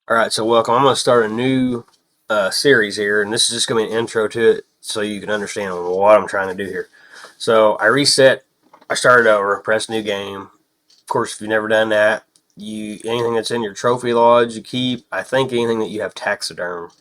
Alright, so welcome. I'm going to start a new series here, and this is just going to be an intro to it so you can understand what I'm trying to do here. So I reset, I started over, press new game. Of course, if you've never done that, anything that's in your trophy lodge you keep. I think anything that you have taxidermy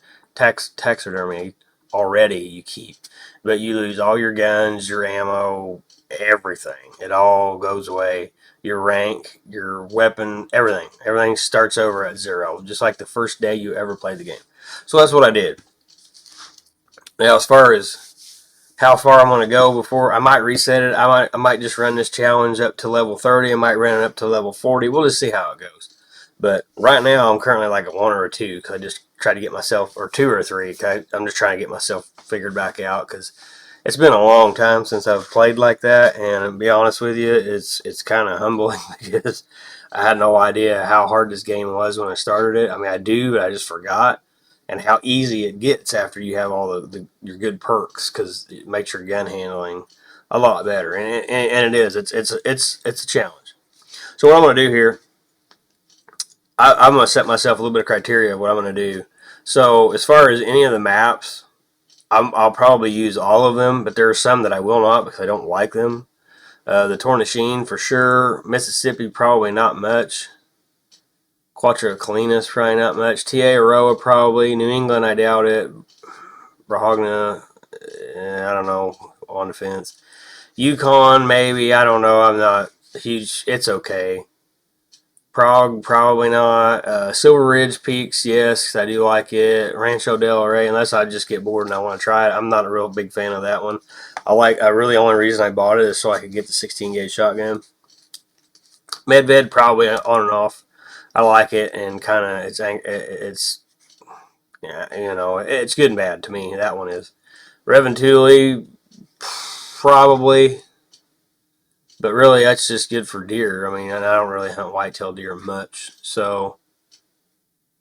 already you keep. But you lose all your guns, your ammo, everything. It all goes away. Your rank, your weapon, everything. Everything starts over at 0, just like the first day you ever played the game. So that's what I did. Now, as far as how far I'm going to go before I might reset it, I might just run this challenge up to level 30. I might run it up to level 40. We'll just see how it goes. But right now, I'm currently like a 1 or a 2 because I just try to get myself, or 2 or 3. Okay? I'm just trying to get myself figured back out because it's been a long time since I've played like that, and to be honest with you, it's kind of humbling because I had no idea how hard this game was when I started it. I mean, I do, but I just forgot, and how easy it gets after you have all your good perks because it makes your gun handling a lot better, and it is. It's a challenge. So what I'm going to do here, I'm going to set myself a little bit of criteria of what I'm going to do. So as far as any of the maps, I'll probably use all of them, but there are some that I will not because I don't like them. The Tornashine for sure. Mississippi probably not much. Quattro Colinas probably not much. Tia Aroa probably. New England I doubt it. Brahogna, I don't know, on the fence. Yukon maybe, I don't know. I'm not huge. It's okay. Prague, probably not. Silver Ridge Peaks, yes, I do like it. Rancho Del Rey, unless I just get bored and I want to try it. I'm not a real big fan of that one. Really only reason I bought it is so I could get the 16 gauge shotgun. Medved, probably on and off. I like it, and kind of it's yeah, it's good and bad to me. That one is. Reventuli, probably. But really, that's just good for deer. I mean, I don't really hunt whitetail deer much, so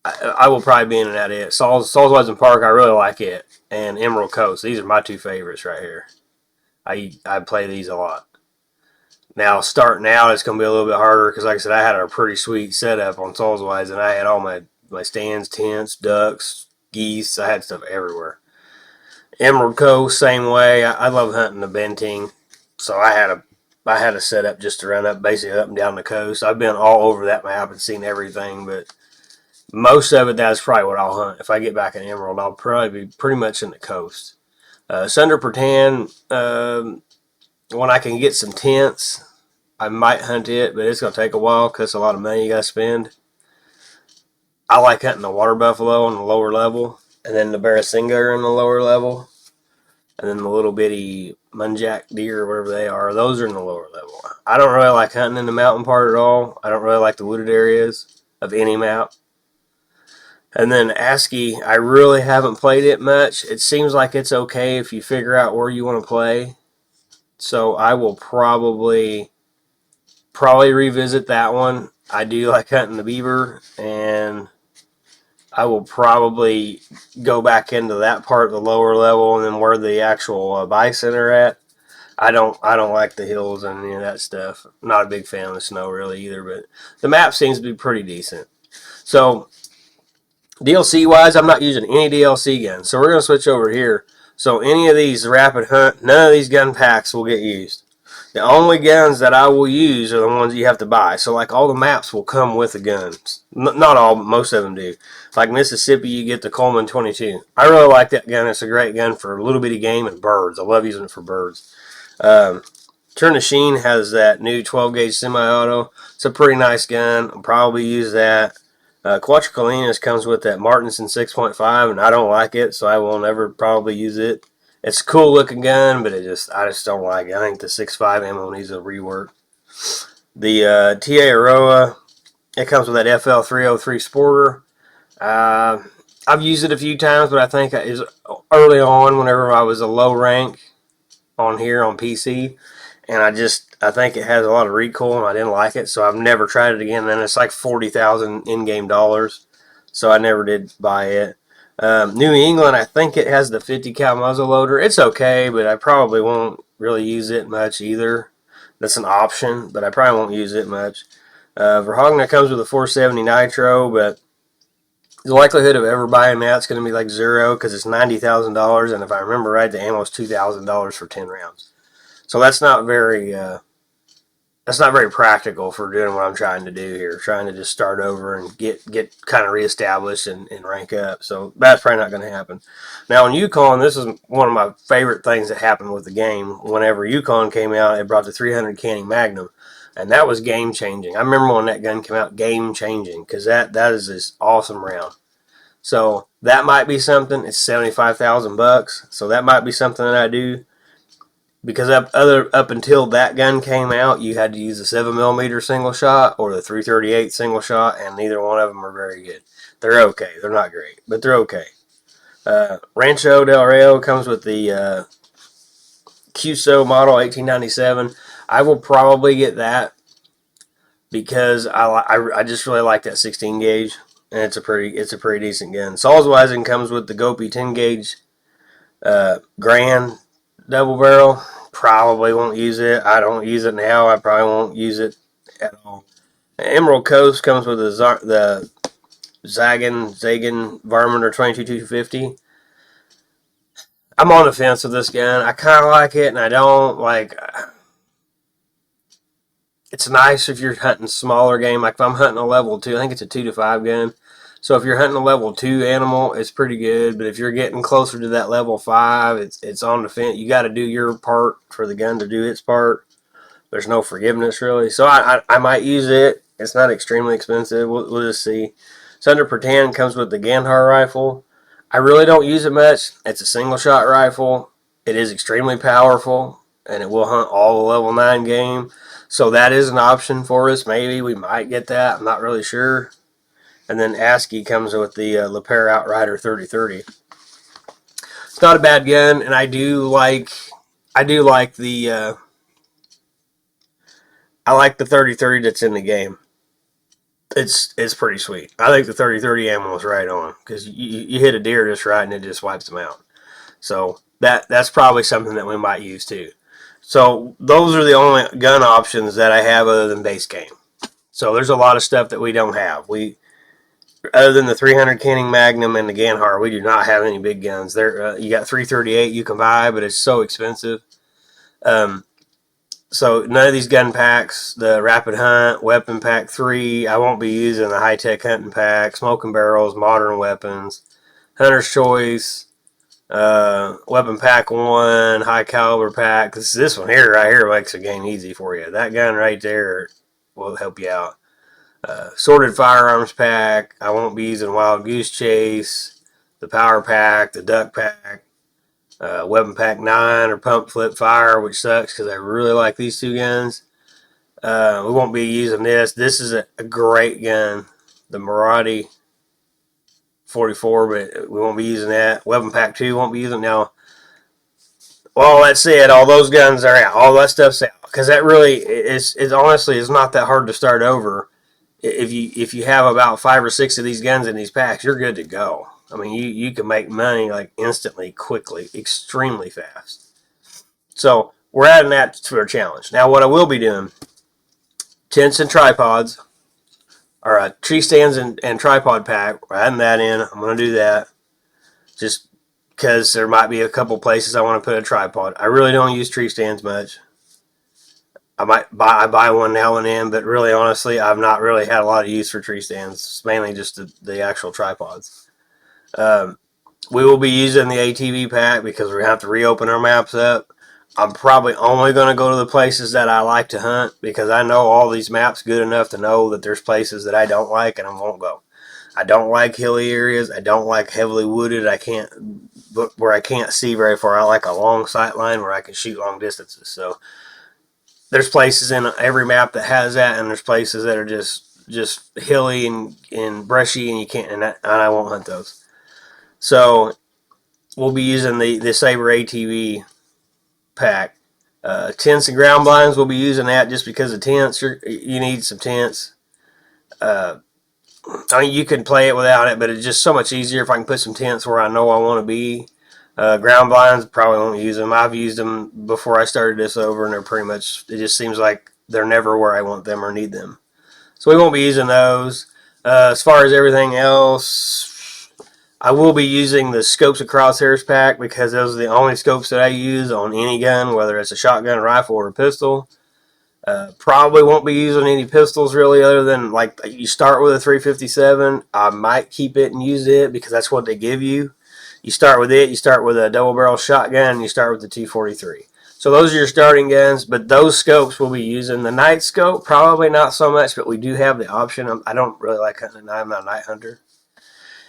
I will probably be in and out of it. Salzweizen Park, I really like it, and Emerald Coast. These are my two favorites right here. I play these a lot. Now starting out, it's going to be a little bit harder because, like I said, I had a pretty sweet setup on Salzweizen, and I had all my stands, tents, ducks, geese. I had stuff everywhere. Emerald Coast, same way. I love hunting the Benting, so I had a setup just to run up basically up and down the coast. I've been all over that map and seen everything, but most of it, that's probably what I'll hunt. If I get back in Emerald, I'll probably be pretty much in the coast. Sunder Pertan, when I can get some tents, I might hunt it, but it's going to take a while because a lot of money you got to spend. I like hunting the water buffalo on the lower level, and then the Barasingha on the lower level, and then the little bitty muntjac deer or whatever they are. Those are in the lower level. I don't really like hunting in the mountain part at all. I don't really like the wooded areas of any map. And then ASCII, I really haven't played it much. It seems like it's okay if you figure out where you want to play. So I will probably revisit that one. I do like hunting the beaver, and I will probably go back into that part of the lower level, and then where the actual bison are at. I don't like the hills and any of that stuff. I'm not a big fan of the snow really either, but the map seems to be pretty decent. So DLC wise, I'm not using any DLC guns, so we're going to switch over here. So any of these rapid hunt, none of these gun packs will get used. The only guns that I will use are the ones you have to buy. So like all the maps will come with the guns. Not all, but most of them do. Like Mississippi, you get the Coleman 22. I really like that gun. It's a great gun for little bitty game and birds. I love using it for birds. Turnashine has that new 12 gauge semi-auto. It's a pretty nice gun. I'll probably use that. Quattro Colinas comes with that Martinson 6.5, and I don't like it, so I will never probably use it. It's a cool looking gun, but I just don't like it. I think the 6.5 ammo needs a rework. The TA Aroa, it comes with that FL 303 Sporter. Uh, I've used it a few times, but I think it was early on whenever I was a low rank on here on PC, and I think it has a lot of recoil, and I didn't like it, so I've never tried it again. And it's like 40,000 in-game dollars, so I never did buy it. New England, I think it has the 50 cal muzzle loader. It's okay, but I probably won't really use it much either. That's an option, but I probably won't use it much. Verhogna comes with a 470 nitro, but The likelihood of ever buying that's going to be like zero because it's $90,000, and if I remember right, the ammo is $2,000 for 10 rounds. So that's not very practical for doing what I'm trying to do here, trying to just start over and get kind of reestablished and rank up. So that's probably not going to happen. Now, in Yukon, this is one of my favorite things that happened with the game. Whenever Yukon came out, it brought the 300 Canning Magnum, and that was game changing. I remember when that gun came out, game changing, because that is this awesome round. So that might be something. It's $75,000, so that might be something that I do. Because up until that gun came out, you had to use the 7mm single shot or the 338 single shot, and neither one of them are very good. They're okay. They're not great, but they're okay. Rancho Del Rio comes with the QSO model 1897. I will probably get that because I just really like that 16 gauge, and it's a pretty decent gun. Sawzweisen comes with the Gopi 10 gauge Grand double barrel. Probably won't use it. I don't use it now. I probably won't use it at all. Emerald Coast comes with the Zagan Varminter 22250. I'm on the fence with this gun. I kind of like it, and I don't like. It's nice if you're hunting smaller game. Like if I'm hunting a level 2, I think it's a 2 to 5 gun. So if you're hunting a level 2 animal, it's pretty good. But if you're getting closer to that level 5, it's on the fence. You got to do your part for the gun to do its part. There's no forgiveness really. So I might use it. It's not extremely expensive. We'll just see. Sunder Pertan comes with the Gandhar rifle. I really don't use it much. It's a single shot rifle. It is extremely powerful, and it will hunt all the level 9 game. So that is an option for us. Maybe we might get that. I'm not really sure. And then ASCII comes with the Lapierre Outrider 3030. It's not a bad gun, and I do like the I like the 3030 that's in the game. It's pretty sweet. I think the 3030 ammo is right on because you hit a deer just right and it just wipes them out. So that's probably something that we might use too. So those are the only gun options that I have other than base game. So there's a lot of stuff that we don't have. Other than the 300 Canning Magnum and the Gandhar, we do not have any big guns. There, you got 338 you can buy, but it's so expensive. So none of these gun packs, the Rapid Hunt, Weapon Pack 3, I won't be using the high-tech hunting pack, smoking barrels, modern weapons, Hunter's Choice, Weapon Pack 1, high caliber pack. This one here, right here, makes the game easy for you. That gun right there will help you out. Sorted Firearms Pack. I won't be using Wild Goose Chase, the Power Pack, the Duck Pack, Weapon Pack 9 or Pump Flip Fire, which sucks because I really like these two guns. We won't be using this. This is a great gun, the Maradi 44, but we won't be using that. Weapon Pack 2 won't be using it now. Well, that said, all those guns are out. All that stuff's out because that really is honestly is not that hard to start over. If you have about 5 or 6 of these guns in these packs, you're good to go. I mean, you can make money like instantly, quickly, extremely fast. So we're adding that to our challenge. Now, what I will be doing, tents and tripods, or tree stands and tripod pack. We're adding that in. I'm going to do that just because there might be a couple places I want to put a tripod. I really don't use tree stands much. I buy one now and then, but really, honestly, I've not really had a lot of use for tree stands. It's mainly just the actual tripods. We will be using the ATV pack because we're going to have to reopen our maps up. I'm probably only going to go to the places that I like to hunt because I know all these maps good enough to know that there's places that I don't like and I won't go. I don't like hilly areas. I don't like heavily wooded. Where I can't see very far. I like a long sight line where I can shoot long distances. So there's places in every map that has that, and there's places that are just hilly and brushy, and you can't, and I won't hunt those. So we'll be using the Saber ATV pack. Tents and ground blinds, we'll be using that just because of tents. You need some tents. I mean, you can play it without it, but it's just so much easier if I can put some tents where I know I want to be. Ground blinds, probably won't use them. I've used them before I started this over, and they're pretty much, it just seems like they're never where I want them or need them. So we won't be using those. As far as everything else, I will be using the Scopes and Crosshairs pack because those are the only scopes that I use on any gun, whether it's a shotgun, rifle, or a pistol. Probably won't be using any pistols really, other than like you start with a 357. I might keep it and use it because that's what they give you. You start with it. You start with a double barrel shotgun. And you start with the 243. So those are your starting guns. But those scopes we'll be using. The night scope probably not so much, but we do have the option. I don't really like hunting at night. I'm not a night hunter.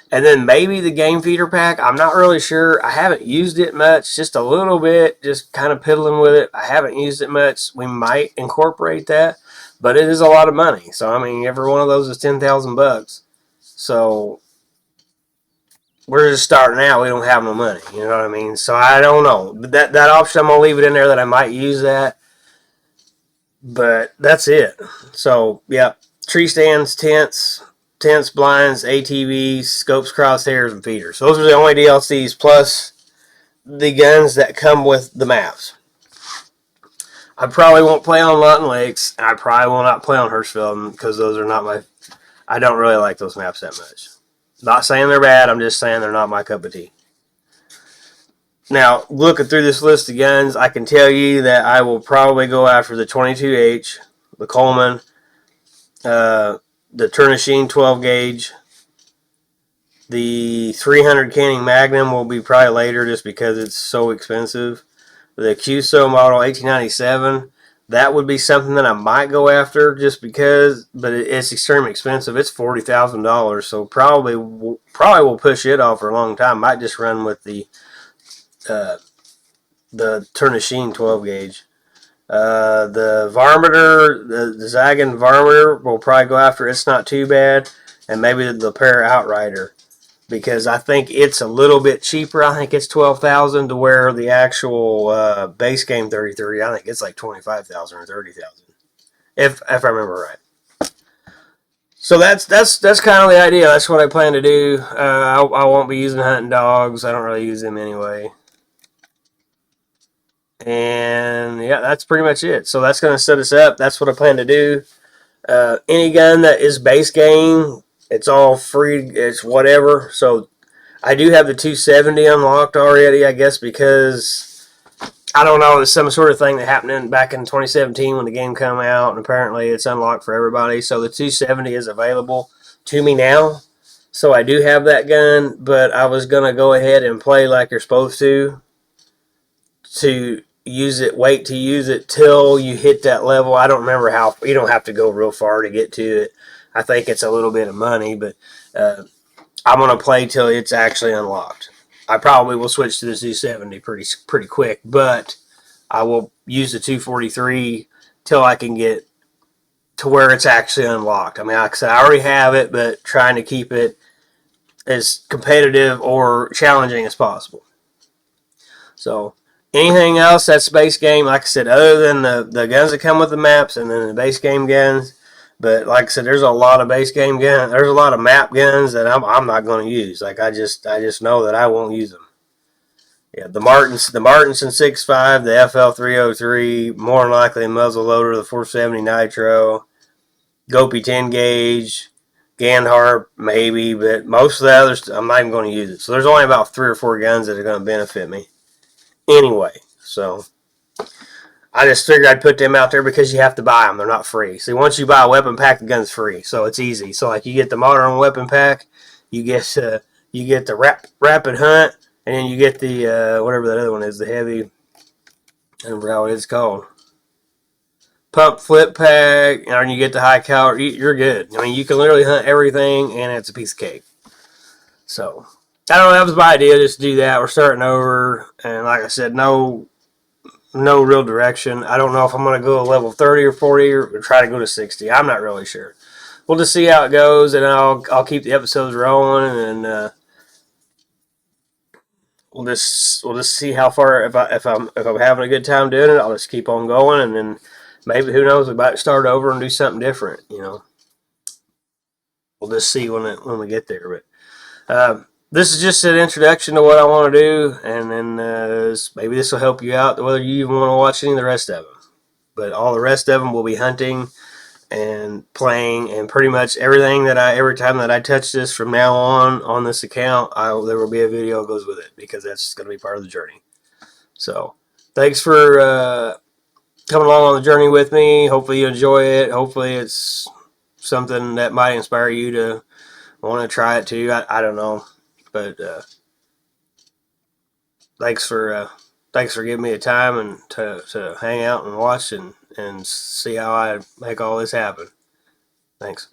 And then maybe the game feeder pack. I'm not really sure. I haven't used it much, just a little bit, just kind of piddling with it. I haven't used it much. We might incorporate that, but it is a lot of money. So I mean, every one of those is $10,000. So we're just starting out. We don't have no money. You know what I mean? So I don't know. But that option, I'm gonna leave it in there that I might use that. But that's it. So yeah, tree stands, tents, blinds, ATVs, scopes, crosshairs, and feeders. Those are the only DLCs plus the guns that come with the maps. I probably won't play on Lawton Lakes, and I probably will not play on Hirschfeld because those are not my. I don't really like those maps that much. Not saying they're bad. I'm just saying they're not my cup of tea. Now, looking through this list of guns, I can tell you that I will probably go after the 22H, the Coleman, the Turnashine 12 gauge. The 300 Canning Magnum will be probably later just because it's so expensive. The QSO model 1897, that would be something that I might go after just because, but it's extremely expensive. It's $40,000, so probably will push it off for a long time. Might just run with the Turnashine 12 gauge. The Varminter, the Zagan Varminter, will probably go after. It's not too bad, and maybe the Para Outrider, because I think it's a little bit cheaper. I think it's $12,000 to where the actual base game 33. I think it's like $25,000 or $30,000, if I remember right. So that's kind of the idea. That's what I plan to do. I won't be using hunting dogs. I don't really use them anyway. And yeah, that's pretty much it. So that's going to set us up. That's what I plan to do. Any gun that is base game, it's all free. It's whatever. So I do have the 270 unlocked already, I guess, because I don't know. It's some sort of thing that happened back in 2017 when the game came out, and apparently it's unlocked for everybody. So the 270 is available to me now. So I do have that gun, but I was going to go ahead and play like you're supposed to use it, wait to use it till you hit that level. I don't remember how. You don't have to go real far to get to it. I think it's a little bit of money, but I'm going to play till it's actually unlocked. I probably will switch to the 270 pretty quick, but I will use the 243 till I can get to where it's actually unlocked. I mean, like I said, I already have it, but trying to keep it as competitive or challenging as possible. So anything else that's base game, like I said, other than the guns that come with the maps and then the base game guns. But like I said, there's a lot of base game guns. There's a lot of map guns that I'm not going to use. Like I just know that I won't use them. Yeah, the Martinson 6.5, the FL 303, more than likely a muzzle loader, the 470 Nitro, Gopi 10 gauge, Gandharp maybe, but most of the others I'm not even going to use it. So there's only about 3 or 4 guns that are going to benefit me anyway. So I just figured I'd put them out there because you have to buy them. They're not free. See, once you buy a weapon pack, the gun's free, so it's easy. So like you get the modern weapon pack, you get the rapid hunt, and then you get the whatever that other one is, the heavy. I don't remember how it's called. Pump flip pack, and you get the high caliber. You're good. I mean, you can literally hunt everything, and it's a piece of cake. So I don't know. That was my idea, just to do that. We're starting over, and like I said, no real direction. I don't know if I'm going to go to level 30 or 40 or try to go to 60. I'm not really sure. We'll just see how it goes, and I'll keep the episodes rolling, and we'll just see how far. If I'm having a good time doing it, I'll just keep on going, and then maybe, who knows, we might start over and do something different. We'll just see when we get there. But this is just an introduction to what I want to do, and then maybe this will help you out whether you even want to watch any of the rest of them. But all the rest of them will be hunting, and playing, and pretty much everything that every time that I touch this from now on this account, there will be a video that goes with it, because that's going to be part of the journey. So thanks for coming along on the journey with me. Hopefully you enjoy it. Hopefully it's something that might inspire you to want to try it too. I don't know, but thanks for giving me a time and to hang out and watch and see how I make all this happen. Thanks.